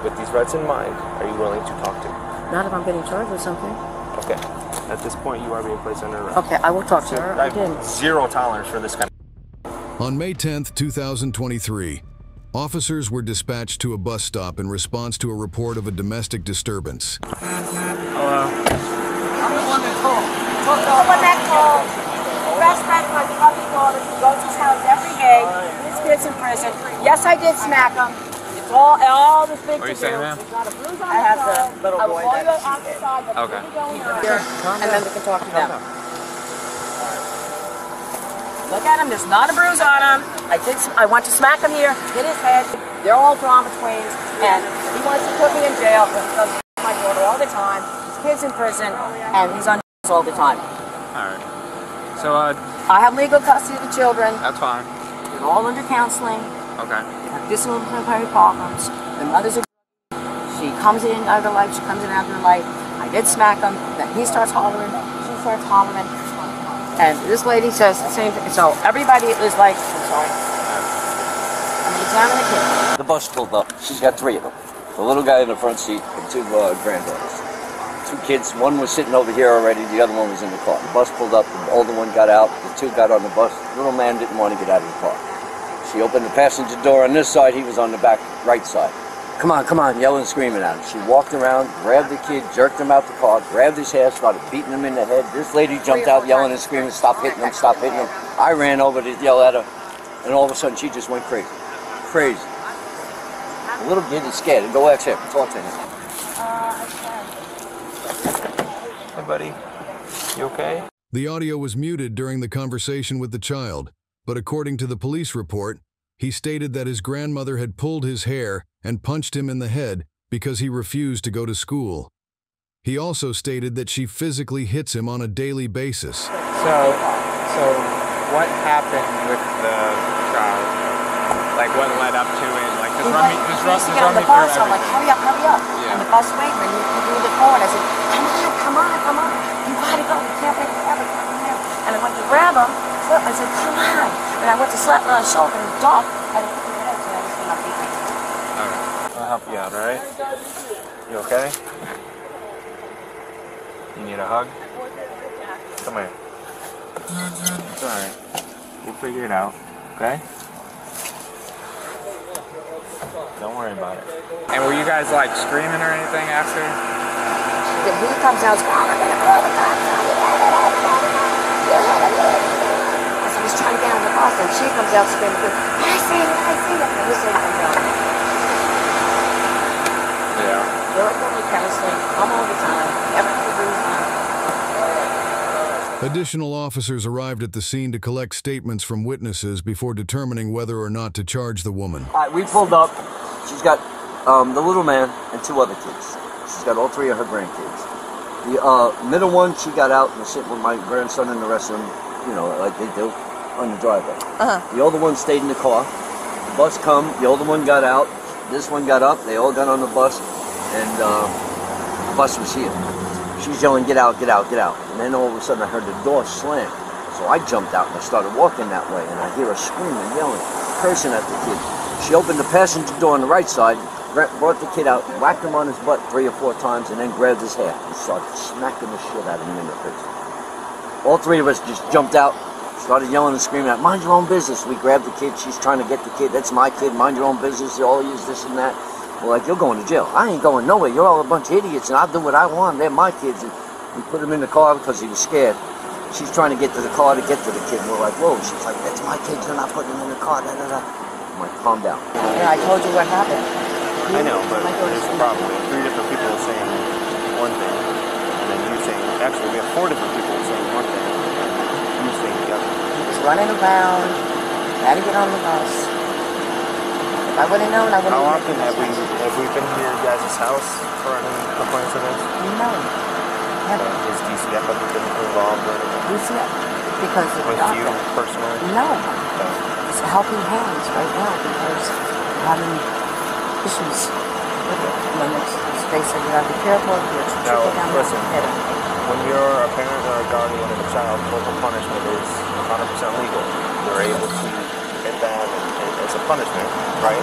With these rights in mind, are you willing to talk to me? Not if I'm getting charged with something. Okay. At this point, you are being placed under arrest. Okay, I will talk to you. I have zero tolerance for this kind of... On May 10th, 2023, officers were dispatched to a bus stop in response to a report of a domestic disturbance. Hello. I'm the one that called. The one that called. Breastfed my puppy daughter who goes to his house every day. His kid's in prison. Yes, I did smack him. It's all this big. What are you saying, ma'am? I have the little boy that Okay. Here, and then we can talk to them. Look at him, there's not a bruise on him. I want to smack him here, hit his head. They're all drama queens, and he wants to put me in jail because my daughter all the time. His kid's in prison, and he's on all the time. Alright. So, I have legal custody of the children. that's fine. They're all under counseling. Okay. They have disciplinary problems. The mothers are... She comes in out of their life, she comes in out of their life. I did smack him, then he starts hollering, she starts hollering. And this lady says the same thing. So everybody is like, I'm sorry. I'm examining the kid. The bus pulled up. She's got three of them. The little guy in the front seat and two granddaughters. Two kids. One was sitting over here already. The other one was in the car. The bus pulled up. The older one got out. The two got on the bus. The little man didn't want to get out of the car. She opened the passenger door on this side. He was on the back right side. Come on, yelling and screaming at him. She walked around, grabbed the kid, jerked him out the car, grabbed his hair, started beating him in the head. This lady jumped out yelling and screaming, stop hitting him, stop hitting him. I ran over to yell at her, and all of a sudden she just went crazy. Crazy. The little kid is scared. Go ask him, talk to him. Hey, buddy. You okay? The audio was muted during the conversation with the child, but according to the police report, he stated that his grandmother had pulled his hair and punched him in the head because he refused to go to school. He also stated that she physically hits him on a daily basis. So what happened with the child? Like, what led up to it? Like, just run me through everything. I'm like, hurry up. Yeah. And the bus waiting, and he blew the phone. I said, come on. You gotta go. You can't wait forever. And I went to grab him. I said, come on. And I went to slap him on the shoulder and dog. And I hit him in the head, so I just came up beating him. Alright. I'll help you out, alright? You okay? You need a hug? Come here. It's alright. We'll figure it out, okay? Don't worry about it. And were you guys, like, screaming or anything after? Then he comes out, so he's trying to get on the bus, and she comes out screaming, I see it. And he's like, no. Yeah. They're like counseling, come all the time, everything goes on. Additional officers arrived at the scene to collect statements from witnesses before determining whether or not to charge the woman. We pulled up. She's got the little man and two other kids. She's got all three of her grandkids. The middle one, she got out and was sitting with my grandson and the rest of them, you know, like they do, on the driveway. The older one stayed in the car. The bus come, the older one got out, this one got up, they all got on the bus, and the bus was here. She's yelling, get out. And then all of a sudden I heard the door slam. So I jumped out and I started walking that way, and I hear her screaming, yelling, cursing at the kid. She opened the passenger door on the right side, brought the kid out, whacked him on his butt 3 or 4 times, and then grabbed his hair and started smacking the shit out of him in the face. All three of us just jumped out, started yelling and screaming out, mind your own business. We grabbed the kid, she's trying to get the kid, that's my kid, mind your own business, all you use this and that. We're like, you're going to jail. I ain't going nowhere, you're all a bunch of idiots, and I'll do what I want, they're my kids. And we put him in the car because he was scared. She's trying to get to the car to get to the kid, and we're like, whoa, she's like, that's my kid, you're not putting him in the car, I'm like, calm down. Yeah, I told you what happened. I know, but there's a problem. We have 3 different people saying one thing, and then you saying, actually we have 4 different people saying one thing, and you saying the other. He was running around, had to get on the bus. If I would have known, I would have... How often have we been to your guys' house for any complaints of this? No. Never. Has DCF ever been involved or anything? DCF? Because of with you personally? No. It's helping hands right now because we're having issues with it. And they said you gotta be careful, now, listen, when you're a parent or a guardian of a child, corporal punishment is 100% legal. You're able to hit that as a punishment, right?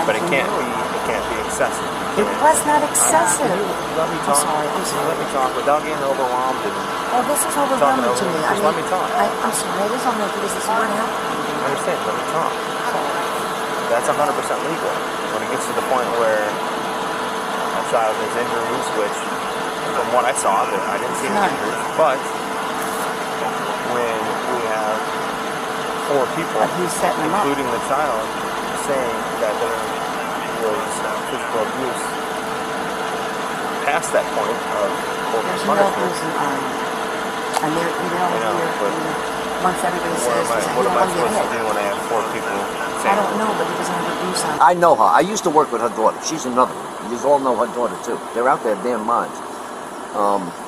But it can't be excessive. It was not excessive. Let me talk. I'm sorry. Let me talk without getting overwhelmed. And Well, this is overwhelming to me. Just let me talk. I'm sorry, it is on me because this is what happened. I understand. Let me talk. That's 100% legal. When it gets to the point where a child has injuries, which, from what I saw, that I didn't see any injuries, but when we have 4 people, including the child, saying that there was physical abuse past that point of corporal punishment. And they're once everybody says, what am I supposed to do when I have 4 people saying I don't know, but he doesn't have abuse on. I know her. I used to work with her daughter. She's another one. You all know her daughter too. They're out there damn minds.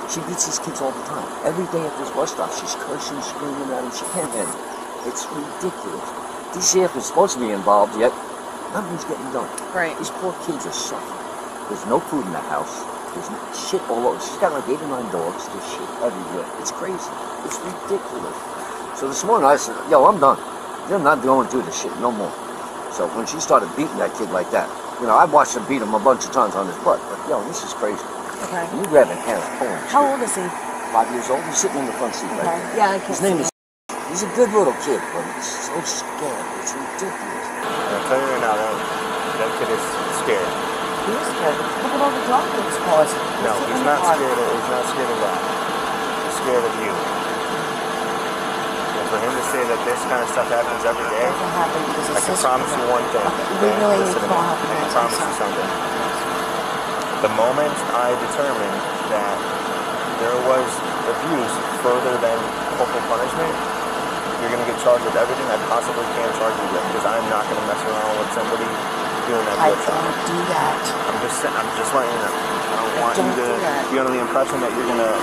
She beats these kids all the time. Every day at this bus stop, she's cursing, screaming at them. She can't handle it. It's ridiculous. DCF is supposed to be involved, yet nothing's getting done. Right. These poor kids are suffering. There's no food in the house. There's shit all over. She's got like 8 or 9 dogs. There's shit everywhere. It's crazy. It's ridiculous. So this morning I said, yo, I'm done. You're not going through this shit no more. So when she started beating that kid like that, you know, I watched her beat him a bunch of times on his butt. But yo, this is crazy. Okay. And you grabbing hands, pulling. How old is he? 5 years old. He's sitting in the front seat right there. Yeah, I can His name is. He's a good little kid, but he's so scared. It's ridiculous. I'll tell you right now, that kid is scared. He is scared. Look at all the drug that's caused. No, he's not scared. He's not scared of that. He's scared of you. And for him to say that this kind of stuff happens every day, It doesn't happen because I can promise you one thing. We really need Listen to to me. call help. I can promise you something. The moment I determined that there was abuse further than corporal punishment, you're going to get charged with everything I possibly can charge you with, because I'm not going to mess around with somebody doing that to I a child. don't do that. I'm just letting you know. I don't want you to be under the impression that you're gonna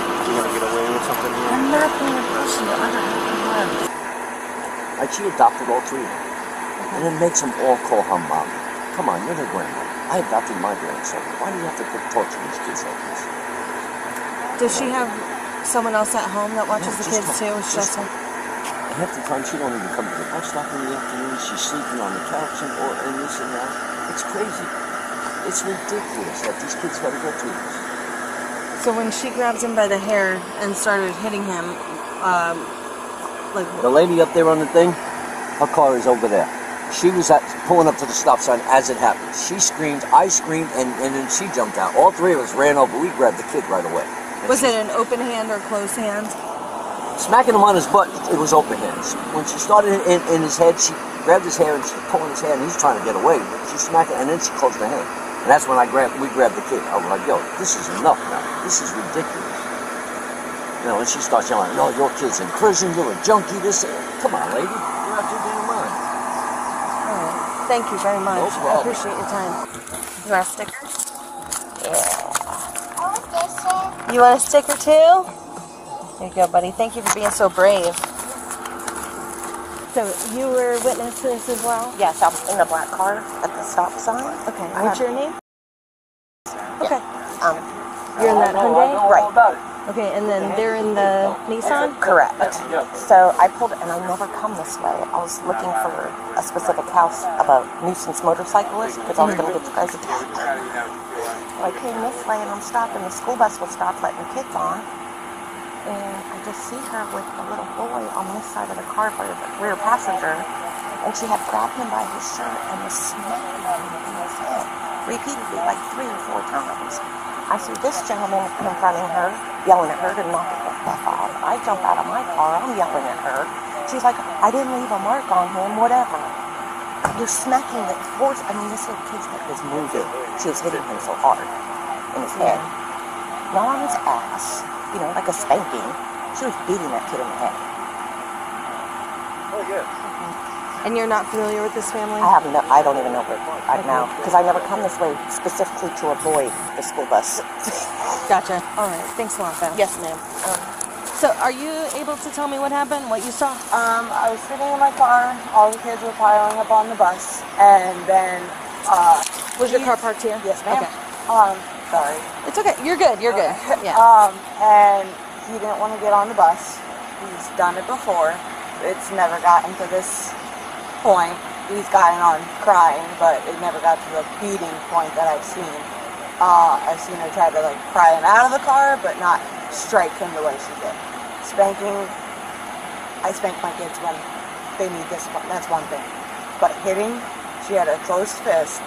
get away with something here. I'm not being a person. I don't have to. Like she adopted all 3 of them. And it makes them all call her mom. Come on, you're the grandma. I adopted my grandson. Why do you have to put torture these kids like this? Does she have someone else at home that watches the kids too? It's just her. And half the time she don't even come to the bus stop in the afternoon. She's sleeping on the couch and this and that. It's crazy. It's ridiculous that these kids gotta go through this. So when she grabs him by the hair and started hitting him, like The lady up there on the thing, her car is over there. She was pulling up to the stop sign as it happened. She screamed, I screamed, and then she jumped out. All 3 of us ran over. We grabbed the kid right away. was it an open hand or closed hand? Smacking him on his butt, it was open hands. When she started in his head, she grabbed his hair and she's pulling his hair, and he's trying to get away. She smacked it, and then she closed her hand. And that's when we grabbed the kid. I was like, yo, this is enough now. This is ridiculous. You know, and she starts yelling, no, your kid's in prison, you're a junkie, this. Come on, lady. You're out your damn mind. All right. Thank you very much. No I problem. appreciate your time. You want a sticker? Yeah. You want a sticker too? There you go, buddy. Thank you for being so brave. So you were witness to this as well? Yes, I was in the black car at the stop sign. Okay. What's your name? Okay. Yeah. You're in that Hyundai? Right. Okay, and then they're in the Nissan? Correct. So I pulled, and I never come this way. I was looking for a specific house about nuisance motorcyclists because I was going to get you guys a tag. So I came this way, and I'm stopping. The school bus will stop letting kids on. And I just see her with a little boy on this side of the car by the rear passenger. And she had grabbed him by his shirt and was smacking him in his head repeatedly, like 3 or 4 times. I see this gentleman confronting her, yelling at her to knock it the F off. I jump out of my car, I'm yelling at her. She's like, I didn't leave a mark on him, whatever. You're smacking the force. I mean, this little kid's head was moving. She was hitting him so hard in his head. Not on his ass, you know, like a spanking. She was beating that kid in the head. Oh, yeah. And you're not familiar with this family? I don't even know her right now, because I never come this way specifically to avoid the school bus. Gotcha. All right. Thanks a lot, Beth. Yes, ma'am. So are you able to tell me what happened, what you saw? I was sitting in my car, all the kids were piling up on the bus, and then, Was your car parked here? Yes, ma'am. Okay. Sorry. It's okay. You're good. You're good. Yeah. And he didn't want to get on the bus. He's done it before. It's never gotten to this point. He's gotten on crying, but it never got to the beating point that I've seen. I seen her try to like pry him out of the car, but not strike him the way she did. Spanking, I spank my kids when they need discipline. That's one thing. But hitting, she had a closed fist,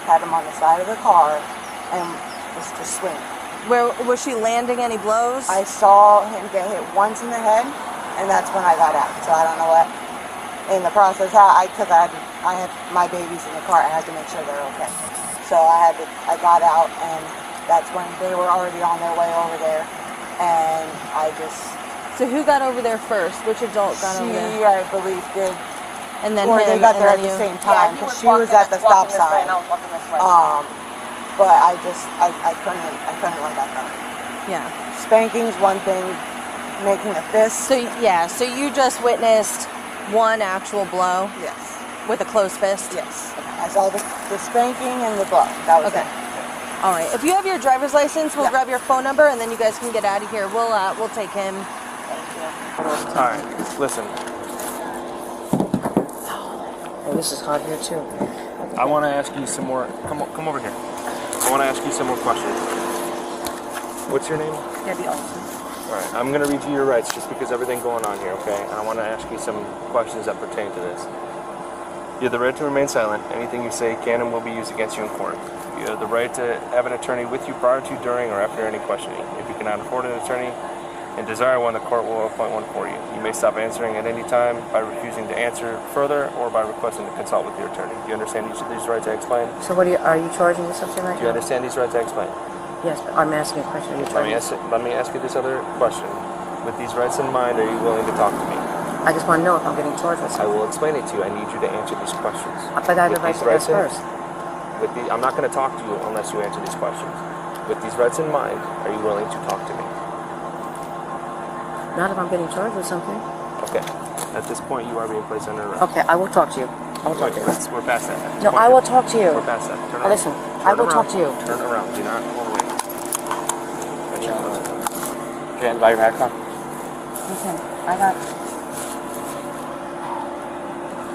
had him on the side of the car, and was just swinging. Where was she landing any blows? I saw him get hit once in the head, and that's when I got out. So I don't know what. In the process, I had my babies in the car. I had to make sure they're okay. So I got out, and that's when they were already on their way over there, and I just. So who got over there first? Which adult got over there? She, I believe, did. And then or him, they got there at and the then same time because she was at the stop sign. But I couldn't let that go. Yeah. Spanking's one thing. Making a fist. So yeah. So you just witnessed one actual blow. Yes. With a closed fist. Yes. I saw the spanking and the blow. That was it. All right. If you have your driver's license, we'll grab your phone number, and then you guys can get out of here. We'll take him. All right, listen. Oh, this is hot here too. I want to ask you some more. Come over here. I want to ask you some more questions. What's your name? Debbie Olson. All right, I'm going to read you your rights just because everything going on here, okay? And I want to ask you some questions that pertain to this. You have the right to remain silent. Anything you say can and will be used against you in court. You have the right to have an attorney with you prior to, during, or after any questioning. If you cannot afford an attorney and desire one, the court will appoint one for you. You may stop answering at any time by refusing to answer further or by requesting to consult with your attorney. Do you understand each of these rights I explained? So what are you charging with something right now? Do you understand these rights I explained? Yes, but I'm asking a question. Are you charging? Let me ask you this other question. With these rights in mind, are you willing to talk to me? I just want to know if I'm getting charged with something. I will explain it to you. I need you to answer these questions. But I have the right to ask first. I'm not going to talk to you unless you answer these questions. With these rights in mind, are you willing to talk to me? Not if I'm getting charged with something. Okay. At this point, you are being placed under arrest. Okay, I will talk to you. I will talk to you. We're past that. No, I will talk to you. We're past that. Turn around. Listen, I will talk to you. Turn around. Do not go away. Jan, buy your headphone. Listen, I got.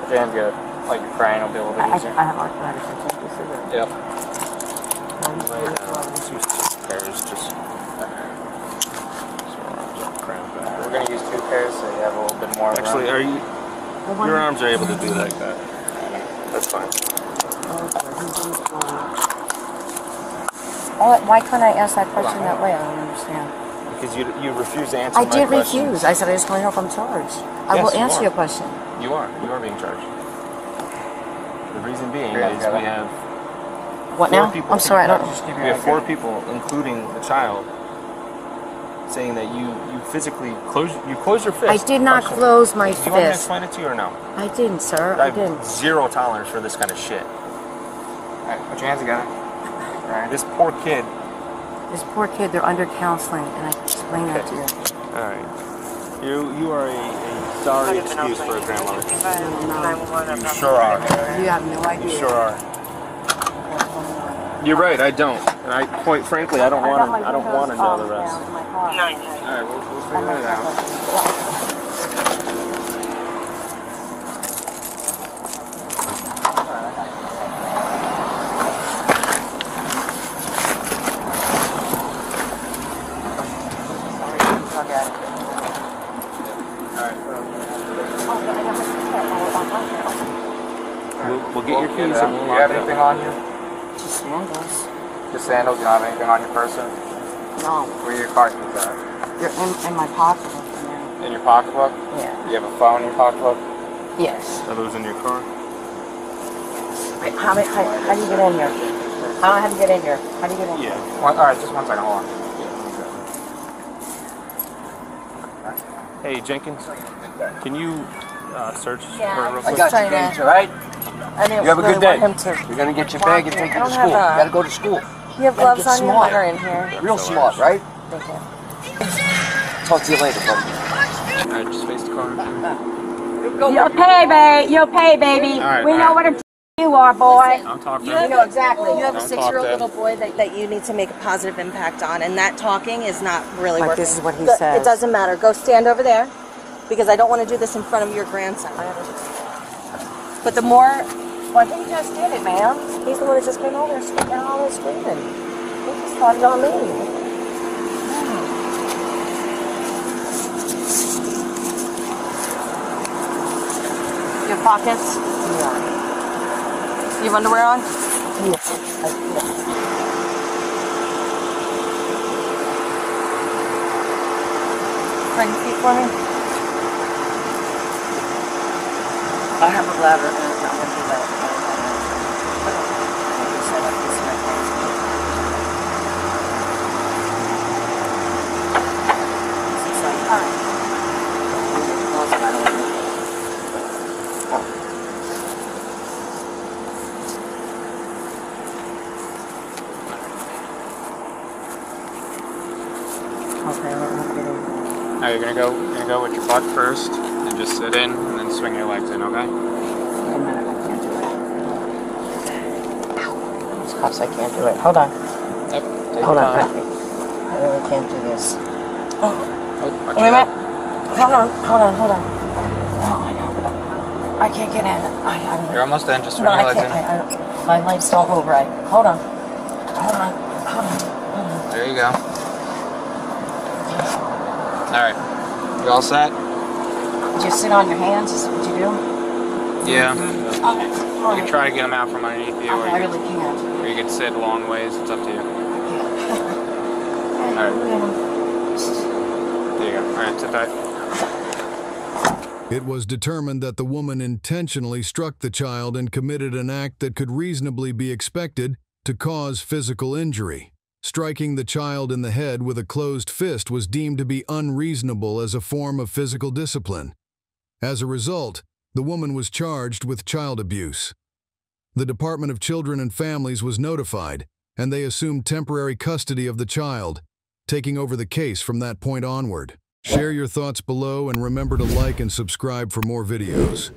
Jan's good. Like your crying will be a little bit easier. I have arthritis. I can't do cigarettes. Yep. We're gonna use 2 pairs so you have a little bit more. Actually, room. are you? Your arms are able to do like that. That's fine. Why can't I ask that question that way? I don't understand. Because you refuse to answer I my did questions. refuse. I said I just want to know if I'm charged. I will answer your question. You are being charged. The reason being is we have what now? People. I'm sorry, I don't. We have 4 people, including the child, saying that you physically closed your fist. I did not close my fist. Do you want me to explain it to you or no? I didn't, sir. I didn't. have 0 tolerance for this kind of shit. Alright, put your hands together. Right. This poor kid. This poor kid, they're under counseling, and I explained that to you. Alright. You are a sorry excuse for a grandmother. You sure are. You have no idea. You sure are. You're right, I don't. And I, quite frankly, I don't want to know the rest. Alright, we'll figure it out. We'll get your keys and we'll Do you have anything on you? Just sandals. Just sandals? You don't have anything on your person? No. Where are your car keys at? They're in my pocketbook. In your pocketbook? Yeah. Do you have a phone in your pocketbook? Yes. Are those in your car? Wait, how do you get in here? I don't know how to get in here. How do you get in here? Yeah. Alright, just 1 second, hold on. Hey, Jenkins, can you search Yeah, her real I quick? got you, James, all right? I didn't You have a really good day. want him to. You're going to get your bag and take you I to don't school. You have a- got to go to school. You have gloves on your smart. mother in here. Real smart, right? Thank you. Talk to you later, buddy. Alright, just face the car. You'll pay, baby. Alright, We know alright. what you are, boy. I'll talk to You her. know exactly. You have a Don't 6-year-old talk, little boy that you need to make a positive impact on, and that talking is not really Like working. this is what he Go- says. It doesn't matter. Go stand over there, because I don't want to do this in front of your grandson. But the more, Well, he just did it, ma'am. He's the one that just came over and screaming all this screaming. He caught it on me. Your pockets? Yeah. You have underwear on? Yeah. Spread your feet for me. I have a bladder and I'm going to do that. Set up this Now you're gonna go with your butt first, and just sit in, and then swing your legs in, okay? Wait a minute, I can't do it. Ow. These cuffs, I can't do it. Hold on. Yep. Take Hold your on. time. I really can't do this. Oh, watch Wait a your minute. head. Hold on. Oh my God. I can't get in. You're almost in. Just swing No, your I legs can't. in. My legs don't move right. Hold on. Hold on. There you go. All right. You all set? Just sit on your hands, is what you do? Yeah. Okay. You can try to get them out from underneath you, I really can't. or you can sit a long ways. It's up to you. All right. There you go. All right, sit tight. It was determined that the woman intentionally struck the child and committed an act that could reasonably be expected to cause physical injury. Striking the child in the head with a closed fist was deemed to be unreasonable as a form of physical discipline. As a result, the woman was charged with child abuse. The Department of Children and Families was notified, and they assumed temporary custody of the child, taking over the case from that point onward. Share your thoughts below and remember to like and subscribe for more videos.